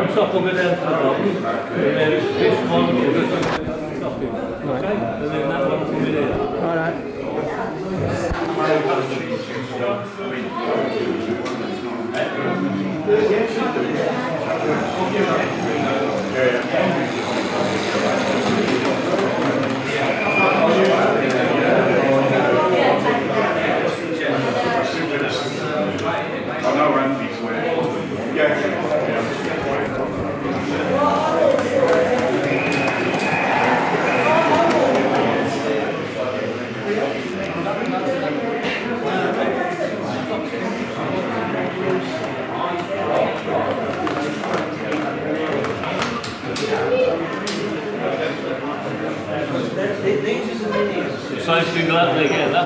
on top will go down to the bottom, and then this one will go on top of it. Okay? And then that one will be there. Alright. So if you go out there again,